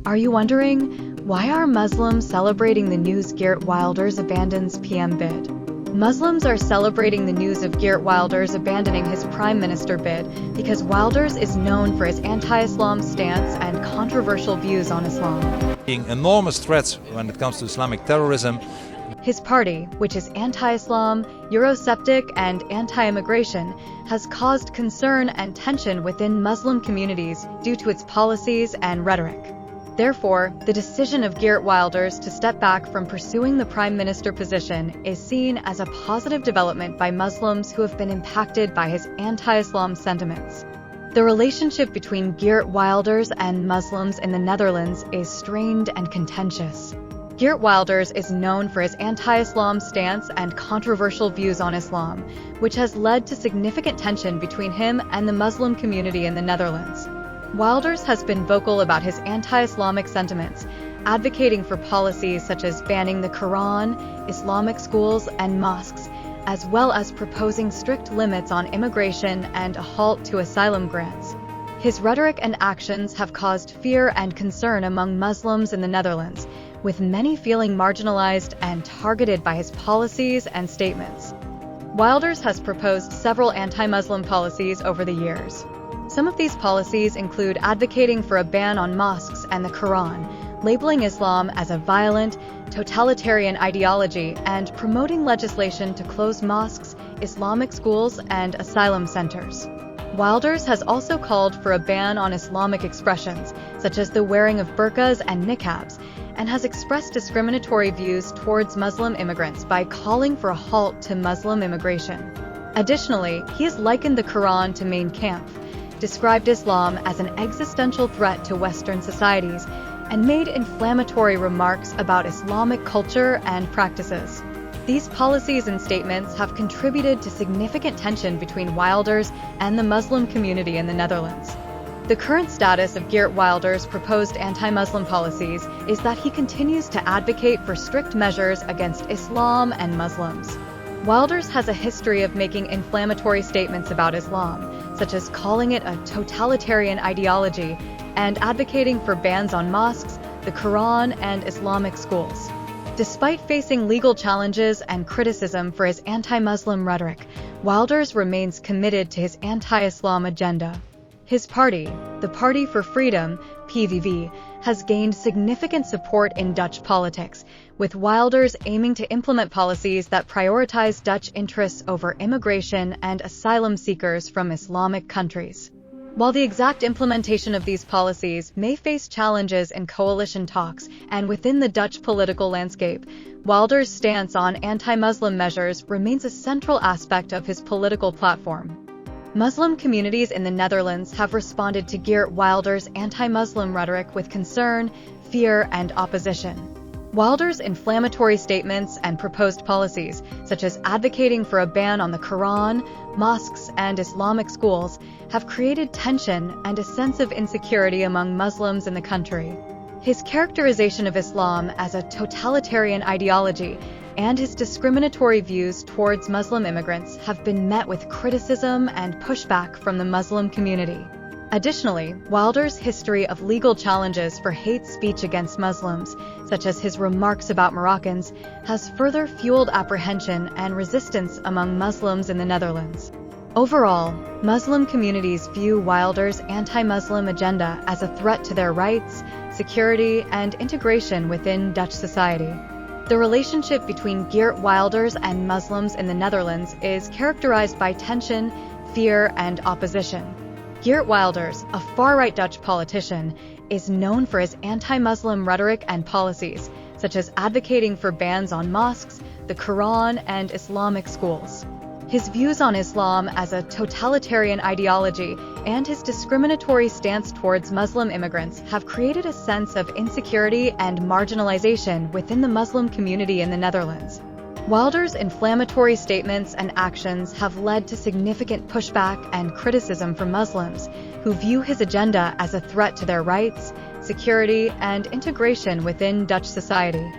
Are you wondering, why are Muslims celebrating the news Geert Wilders abandons PM bid? Muslims are celebrating the news of Geert Wilders abandoning his prime minister bid because Wilders is known for his anti-Islam stance and controversial views on Islam. Being enormous threats when it comes to Islamic terrorism. His party, which is anti-Islam, Eurosceptic, and anti-immigration, has caused concern and tension within Muslim communities due to its policies and rhetoric. Therefore, the decision of Geert Wilders to step back from pursuing the prime minister position is seen as a positive development by Muslims who have been impacted by his anti-Islam sentiments. The relationship between Geert Wilders and Muslims in the Netherlands is strained and contentious. Geert Wilders is known for his anti-Islam stance and controversial views on Islam, which has led to significant tension between him and the Muslim community in the Netherlands. Wilders has been vocal about his anti-Islamic sentiments, advocating for policies such as banning the Quran, Islamic schools, and mosques, as well as proposing strict limits on immigration and a halt to asylum grants. His rhetoric and actions have caused fear and concern among Muslims in the Netherlands, with many feeling marginalized and targeted by his policies and statements. Wilders has proposed several anti-Muslim policies over the years. Some of these policies include advocating for a ban on mosques and the Quran, labeling Islam as a violent, totalitarian ideology, and promoting legislation to close mosques, Islamic schools, and asylum centers. Wilders has also called for a ban on Islamic expressions, such as the wearing of burqas and niqabs, and has expressed discriminatory views towards Muslim immigrants by calling for a halt to Muslim immigration. Additionally, he has likened the Quran to Mein Kampf, described Islam as an existential threat to Western societies, and made inflammatory remarks about Islamic culture and practices. These policies and statements have contributed to significant tension between Wilders and the Muslim community in the Netherlands. The current status of Geert Wilders' proposed anti-Muslim policies is that he continues to advocate for strict measures against Islam and Muslims. Wilders has a history of making inflammatory statements about Islam, such as calling it a totalitarian ideology and advocating for bans on mosques, the Quran, and Islamic schools. Despite facing legal challenges and criticism for his anti-Muslim rhetoric, Wilders remains committed to his anti-Islam agenda. His party, the Party for Freedom, PVV, has gained significant support in Dutch politics, with Wilders aiming to implement policies that prioritize Dutch interests over immigration and asylum seekers from Islamic countries. While the exact implementation of these policies may face challenges in coalition talks and within the Dutch political landscape, Wilders' stance on anti-Muslim measures remains a central aspect of his political platform. Muslim communities in the Netherlands have responded to Geert Wilders' anti-Muslim rhetoric with concern, fear, and opposition. Wilders' inflammatory statements and proposed policies, such as advocating for a ban on the Quran, mosques, and Islamic schools, have created tension and a sense of insecurity among Muslims in the country. His characterization of Islam as a totalitarian ideology and his discriminatory views towards Muslim immigrants have been met with criticism and pushback from the Muslim community. Additionally, Wilders' history of legal challenges for hate speech against Muslims, such as his remarks about Moroccans, has further fueled apprehension and resistance among Muslims in the Netherlands. Overall, Muslim communities view Wilders' anti-Muslim agenda as a threat to their rights, security, and integration within Dutch society. The relationship between Geert Wilders and Muslims in the Netherlands is characterized by tension, fear, and opposition. Geert Wilders, a far-right Dutch politician, is known for his anti-Muslim rhetoric and policies, such as advocating for bans on mosques, the Quran, and Islamic schools. His views on Islam as a totalitarian ideology and his discriminatory stance towards Muslim immigrants have created a sense of insecurity and marginalization within the Muslim community in the Netherlands. Wilders' inflammatory statements and actions have led to significant pushback and criticism from Muslims, who view his agenda as a threat to their rights, security, and integration within Dutch society.